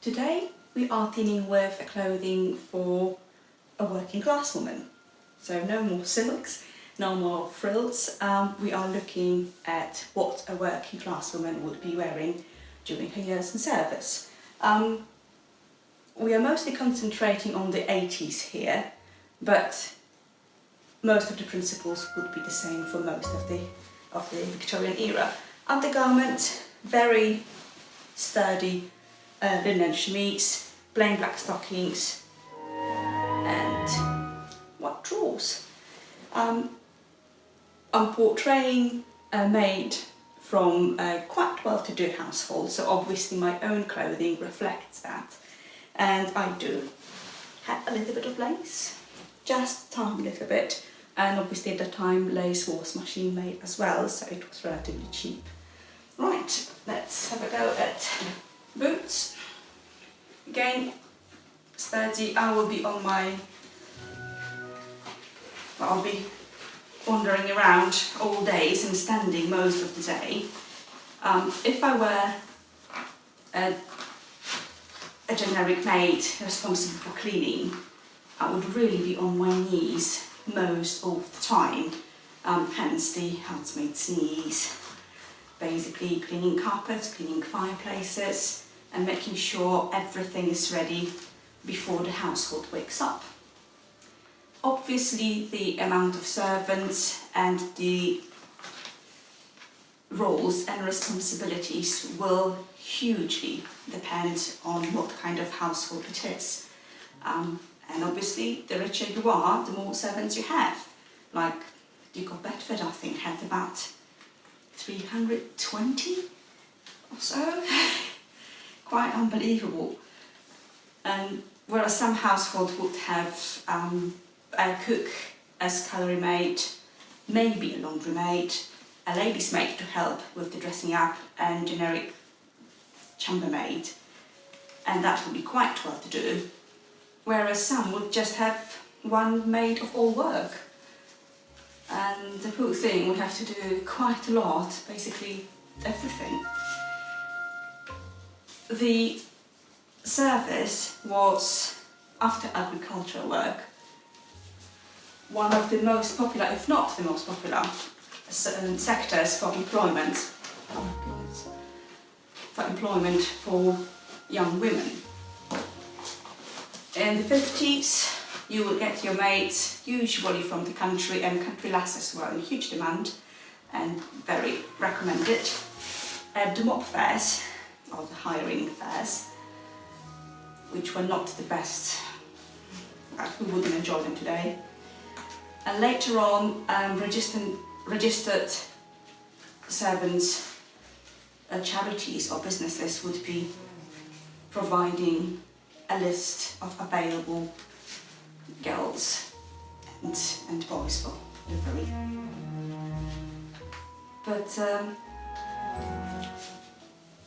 Today we are dealing with clothing for a working class woman. So no more silks, no more frills. We are looking at what a working class woman would be wearing during her years in service. We are mostly concentrating on the 80s here, but most of the principles would be the same for most of the Victorian era. Undergarment, very sturdy linen chemise, plain black stockings and white drawers. I'm portraying a maid from a quite well-to-do household, so obviously my own clothing reflects that. And I do have a little bit of lace, just a tiny little bit, and obviously at the time lace was machine made as well, so it was relatively cheap. Right, let's have a go at boots. Again, sturdy. I'll be wandering around all days and standing most of the day. If I were a generic maid responsible for cleaning, I would really be on my knees most of the time, hence the housemaid's knees. Basically cleaning carpets, cleaning fireplaces and making sure everything is ready before the household wakes up. Obviously the amount of servants and the roles and responsibilities will hugely depend on what kind of household it is. And obviously the richer you are, the more servants you have. Like Duke of Bedford, I think, had about 320 or so. Quite unbelievable. And whereas some households would have a cook, a scullery maid, maybe a laundry maid, a lady's maid to help with the dressing up, and generic chambermaid, and that would be quite well to do. Whereas some would just have one maid of all work, and the poor thing would have to do quite a lot, basically everything. The service was, after agricultural work, one of the most popular, if not the most popular, sectors for employment. Oh my goodness. For employment for young women. In the 50s, you would get your maids usually from the country, and country lasses were in huge demand and very recommended. At the mob fairs, or the hiring fairs, which were not the best, we wouldn't enjoy them today. And later on, registered servants, charities or businesses would be providing a list of available girls and boys for delivery. But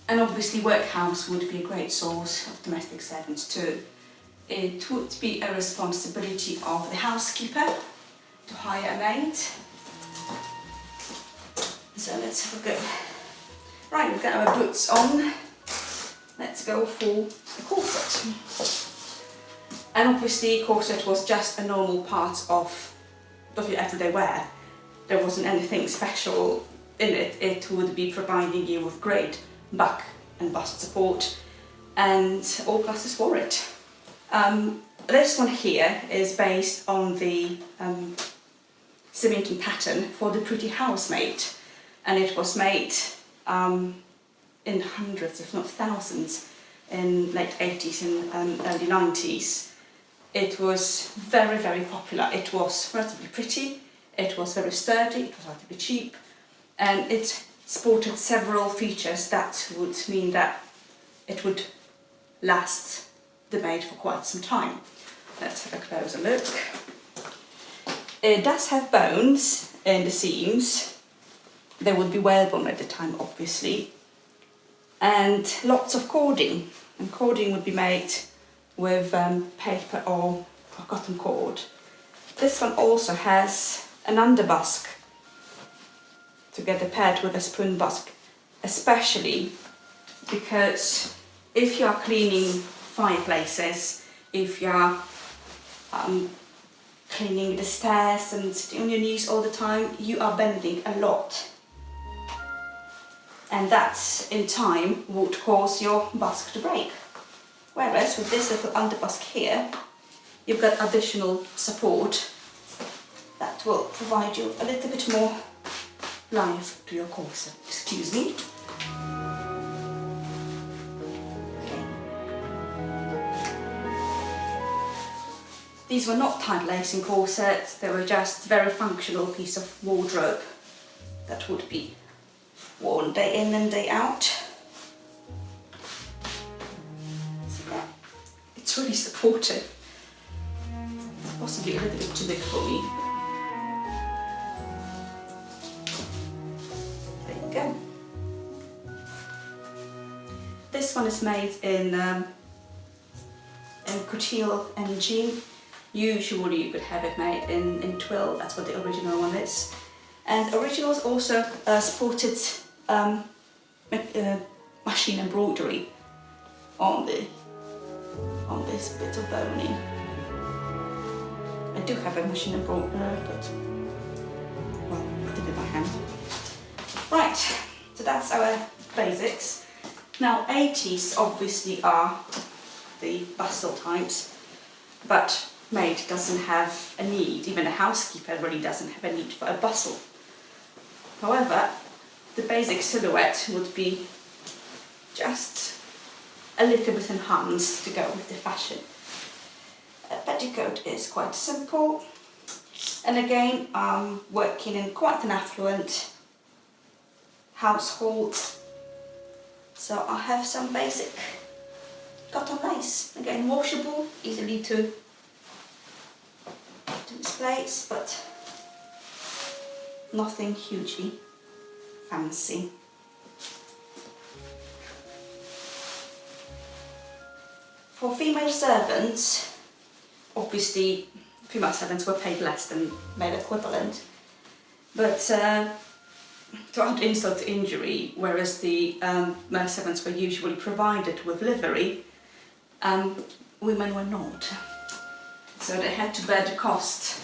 and obviously workhouse would be a great source of domestic servants too. It would be a responsibility of the housekeeper to hire a maid. So let's have a go. Right, we've got our boots on. Let's go for the corset. And obviously corset was just a normal part of your everyday wear. There wasn't anything special in it. It would be providing you with great back and bust support, and all classes wore it. This one here is based on the Symington pattern for the Pretty Housemaid, and it was made in hundreds, if not thousands, in late 80s and early 90s. It was very, very popular. It was relatively pretty, it was very sturdy, it was relatively cheap, and it sported several features that would mean that it would last the maid for quite some time. Let's have a closer look. It does have bones in the seams. They would be whalebone at the time, obviously, and lots of cording. And cording would be made with paper or cotton cord. This one also has an underbusk together paired with a spoon basque, especially because if you are cleaning fireplaces, if you are cleaning the stairs and sitting on your knees all the time, you are bending a lot. And that in time would cause your basque to break. Whereas with this little under basque here, you've got additional support that will provide you a little bit more life to your corset. Excuse me. Okay. These were not tight lacing corsets, they were just very functional piece of wardrobe that would be worn day in and day out. So yeah, it's really supportive. It's possibly a little bit too big for me. There you go. This one is made in couture and jean. Usually you could have it made in twill, that's what the original one is. And originals also sported machine embroidery on this bit of boning. I do have a machine embroidery, but well, I did it by hand. Right, so that's our basics. Now 80s obviously are the bustle times, but maid doesn't have a need, even a housekeeper really doesn't have a need for a bustle. However, the basic silhouette would be just a little bit enhanced to go with the fashion. A petticoat is quite simple, and again I'm working in quite an affluent household, so I have some basic cotton lace, again washable, easily to displace, but nothing hugely fancy. For female servants, obviously female servants were paid less than male equivalent, but to add insult to injury, whereas the male servants were usually provided with livery, women were not. So they had to bear the cost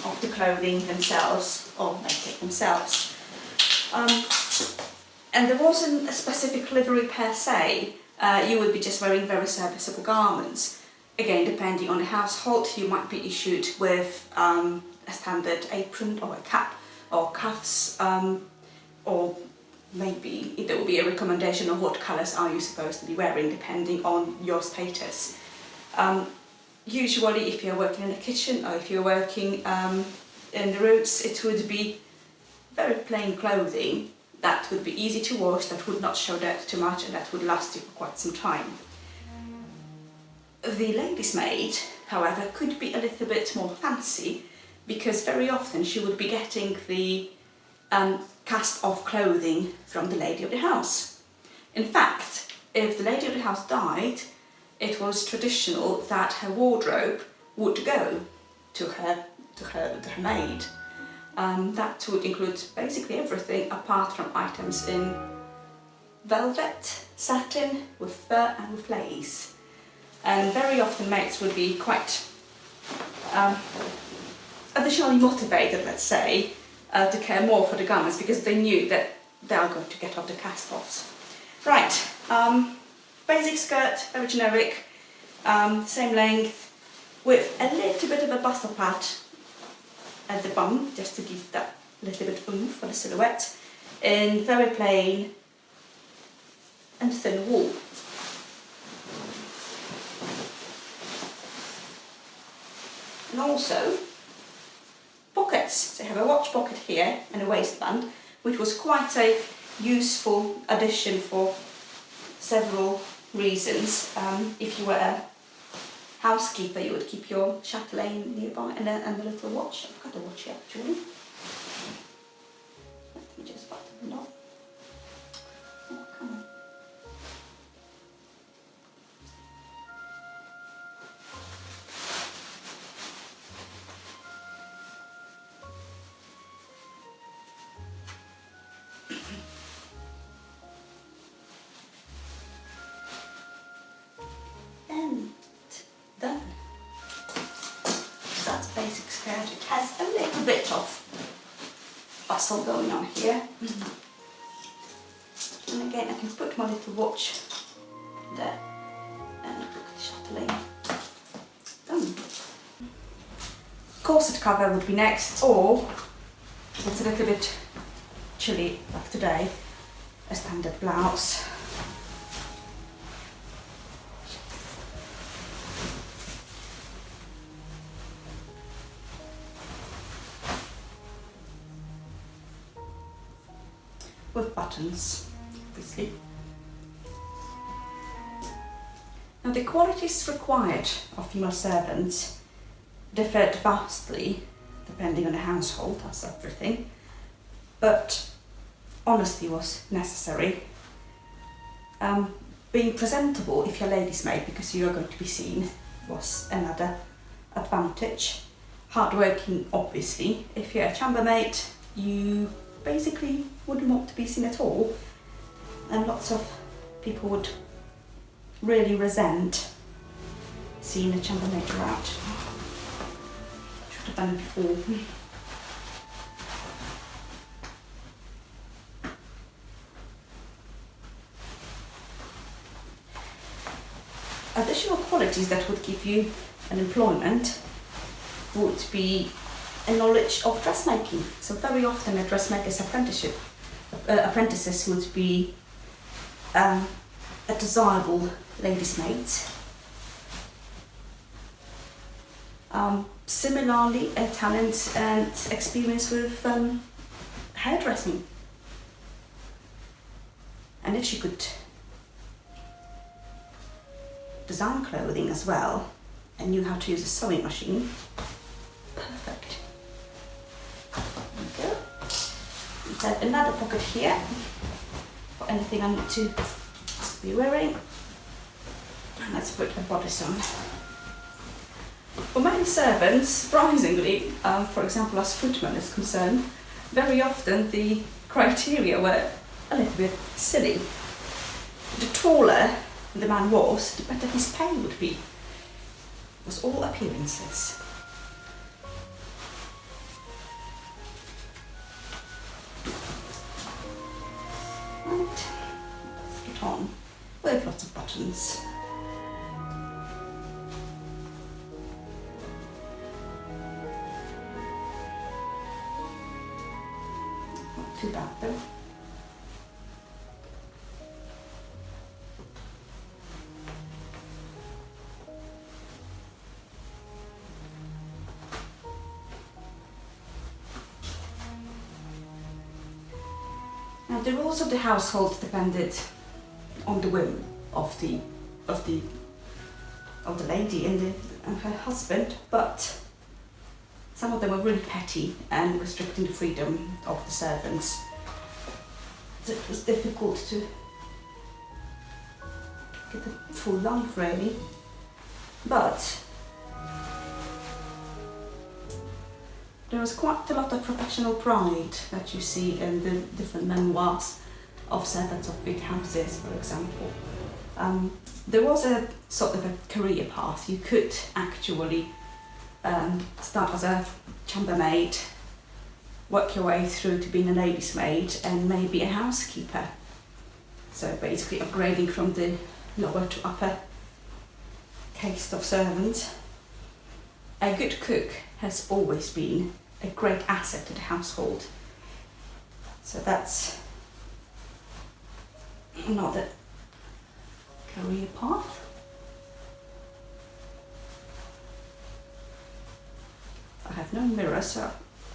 of the clothing themselves, or make it themselves. And there wasn't a specific livery per se, you would be just wearing very serviceable garments. Again, depending on the household, you might be issued with a standard apron or a cap or cuffs, or maybe there will be a recommendation of what colours are you supposed to be wearing depending on your status. Usually if you're working in the kitchen or if you're working in the rooms, it would be very plain clothing that would be easy to wash, that would not show dirt too much, and that would last you for quite some time. The lady's maid, however, could be a little bit more fancy, because very often she would be getting the cast-off clothing from the lady of the house. In fact, if the lady of the house died, it was traditional that her wardrobe would go to her maid. That would include basically everything apart from items in velvet, satin, with fur and with lace. And very often maids would be quite additionally motivated, let's say, to care more for the garments because they knew that they are going to get off the cast-offs. Right, basic skirt, very generic, same length, with a little bit of a bustle pad at the bum, just to give that little bit of oomph for the silhouette, in very plain and thin wool. And also pockets. So I have a watch pocket here and a waistband, which was quite a useful addition for several reasons. If you were a housekeeper, you would keep your chatelaine nearby and a little watch. I've got a watch here actually. Let me just button it up. Oh, come on. little bit of bustle going on here. And again, I can put my little watch there and look at the chatelaine. Done. Corset cover would be next, or if it's a little bit chilly like today, a standard blouse. With buttons, obviously. Now the qualities required of female servants differed vastly depending on the household, as everything, but honesty was necessary. Being presentable if you're lady's maid, because you are going to be seen, was another advantage. Hardworking, obviously. If you're a chambermaid, you basically wouldn't want to be seen at all, and lots of people would really resent seeing a chambermaid around. Should have done it before. Additional qualities that would give you an employment would be a knowledge of dressmaking. So very often a dressmaker's apprentices would be a desirable lady's maid. Similarly, a talent and experience with hairdressing. And if she could design clothing as well and knew how to use a sewing machine, perfect. There we go. We have another pocket here for anything I need to be wearing. And let's put a bodice on. For many servants, surprisingly, for example, as footman is concerned, very often the criteria were a little bit silly. The taller the man was, the better his pay would be. It was all appearances. Right, let's get on with lots of buttons. Not too bad though. The rules of the household depended on the whim of the lady and her husband, but some of them were really petty and restricting the freedom of the servants. So it was difficult to get the full life, really. But there was quite a lot of professional pride that you see in the different memoirs of servants of big houses, for example. There was a sort of a career path. You could actually start as a chambermaid, work your way through to being a lady's maid and maybe a housekeeper. So basically upgrading from the lower to upper caste of servants. A good cook has always been a great asset to the household. So that's another career path. I have no mirror, so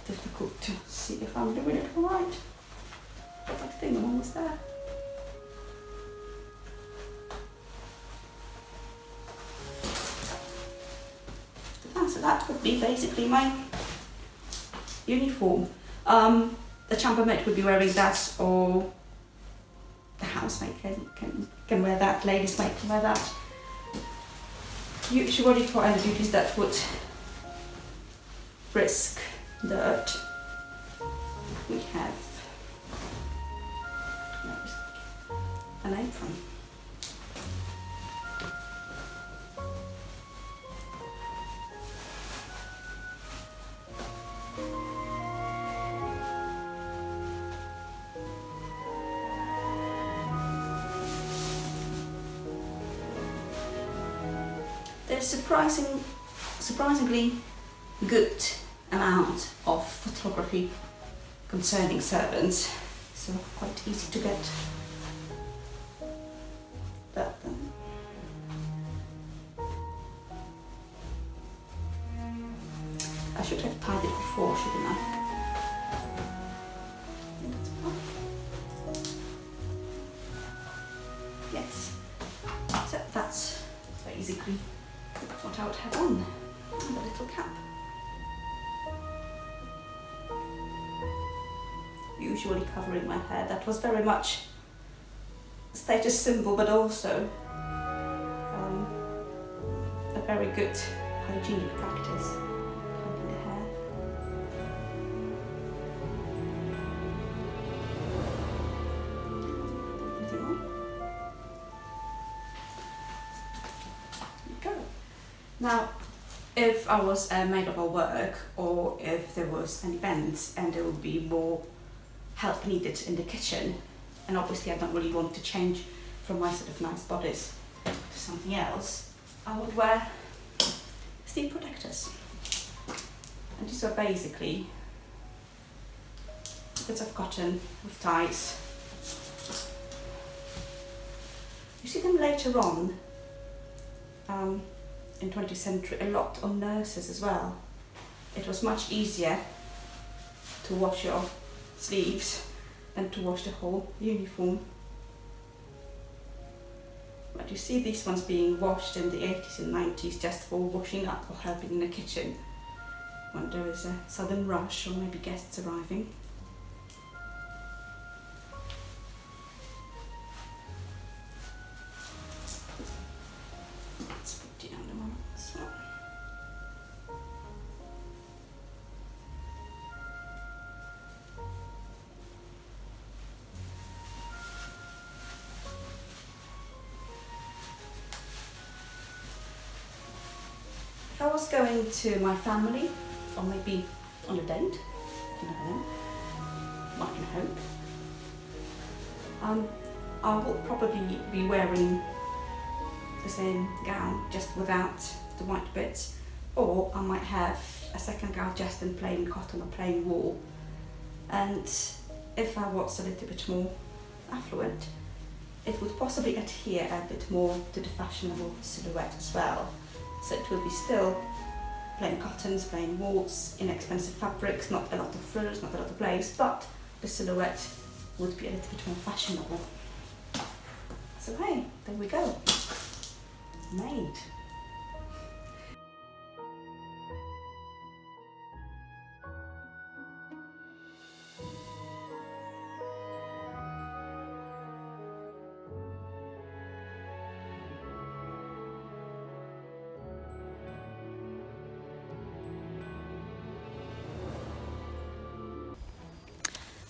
difficult to see if I'm doing it right. But I think I'm almost there. So that would be basically my uniform. The chambermaid would be wearing that, or the housemaid can wear that, lady's maid can wear that. Usually for any duties that would risk dirt, we have an apron. there's surprisingly good amount of photography concerning servants, so quite easy to get that done. I should have tied it before, shouldn't I? Yes. So that's basically what I would have on. And a little cap. Usually covering my hair. That was very much a status symbol, but also a very good hygienic practice. Combing the hair. Anything on? There you go. Now, if I was a maid of all work, or if there was an event and there would be more help needed in the kitchen, and obviously I don't really want to change from my sort of nice bodice to something else, I would wear steam protectors. And these are basically bits of cotton with ties. You see them later on in 20th century a lot on nurses as well. It was much easier to wash your sleeves than to wash the whole uniform. But you see these ones being washed in the 80s and 90s just for washing up or helping in the kitchen when there is a sudden rush or maybe guests arriving. Let's put the other one as well. If I was going to my family, or maybe on a date, you never know, one can hope, I will probably be wearing the same gown, just without the white bits, or I might have a second gown just in plain cotton or plain wool. And if I was a little bit more affluent, it would possibly adhere a bit more to the fashionable silhouette as well. So it will be still plain cottons, plain wools, inexpensive fabrics, not a lot of frills, not a lot of lace, but the silhouette would be a little bit more fashionable. So hey, there we go. Maid.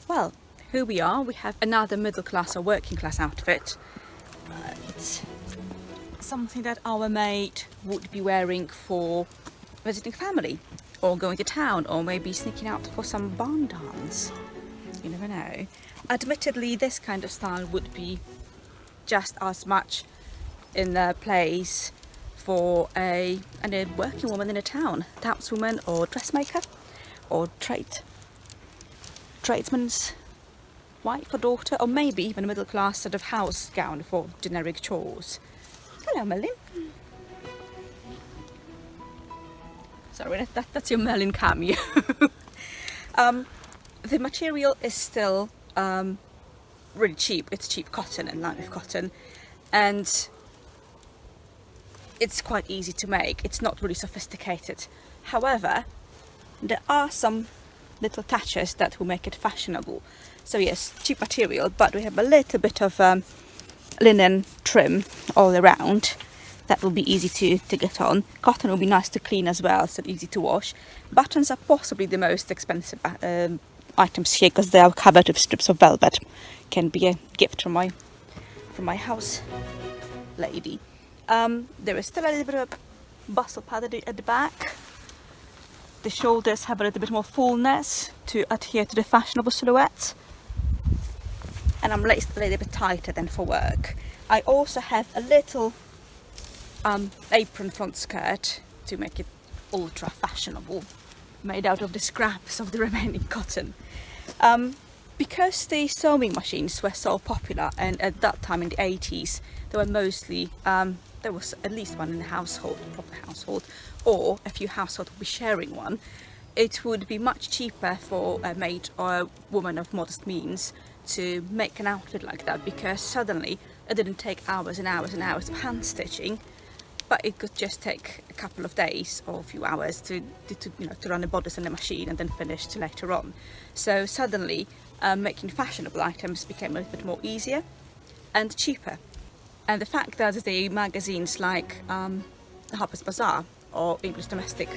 Well, here we are. We have another middle class or working class outfit. It's something that our maid would be wearing for visiting family, or going to town, or maybe sneaking out for some barn dance. You never know. Admittedly, this kind of style would be just as much in place for a working woman in a town, townswoman or dressmaker or tradesman's wife or daughter, or maybe even a middle class sort of house gown for generic chores. Hello, Merlin. Sorry, that's your Merlin cameo. The material is still really cheap. It's cheap cotton and lined with cotton, and it's quite easy to make. It's not really sophisticated. However, there are some little touches that will make it fashionable. So yes, cheap material, but we have a little bit of linen trim all around. That will be easy to get on. Cotton will be nice to clean as well, so easy to wash. Buttons are possibly the most expensive items here because they are covered with strips of velvet. Can be a gift from my house lady. There is still a little bit of bustle padded at the back. The shoulders have a little bit more fullness to adhere to the fashionable silhouette. And I'm laced a little bit tighter than for work. I also have a little apron front skirt to make it ultra fashionable, made out of the scraps of the remaining cotton. Because the sewing machines were so popular, and at that time in the 80s, they were mostly, there was at least one in the household, a proper household, or a few households would be sharing one. It would be much cheaper for a maid or a woman of modest means to make an outfit like that, because suddenly it didn't take hours and hours and hours of hand stitching, but it could just take a couple of days or a few hours to run the bodice in the machine and then finish till later on. So suddenly making fashionable items became a little bit more easier and cheaper. And the fact that the magazines like Harper's Bazaar or English Domestic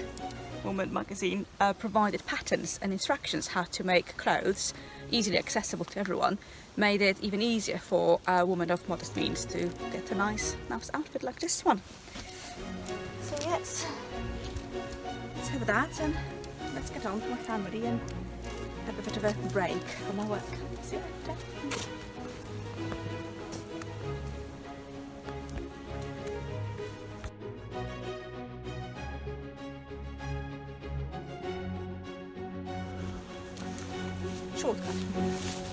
Woman magazine provided patterns and instructions how to make clothes easily accessible to everyone, made it even easier for a woman of modest means to get a nice outfit like this one. So yes, let's have that and let's get on with my family and have a bit of a break from my work. See you later. Shortcut.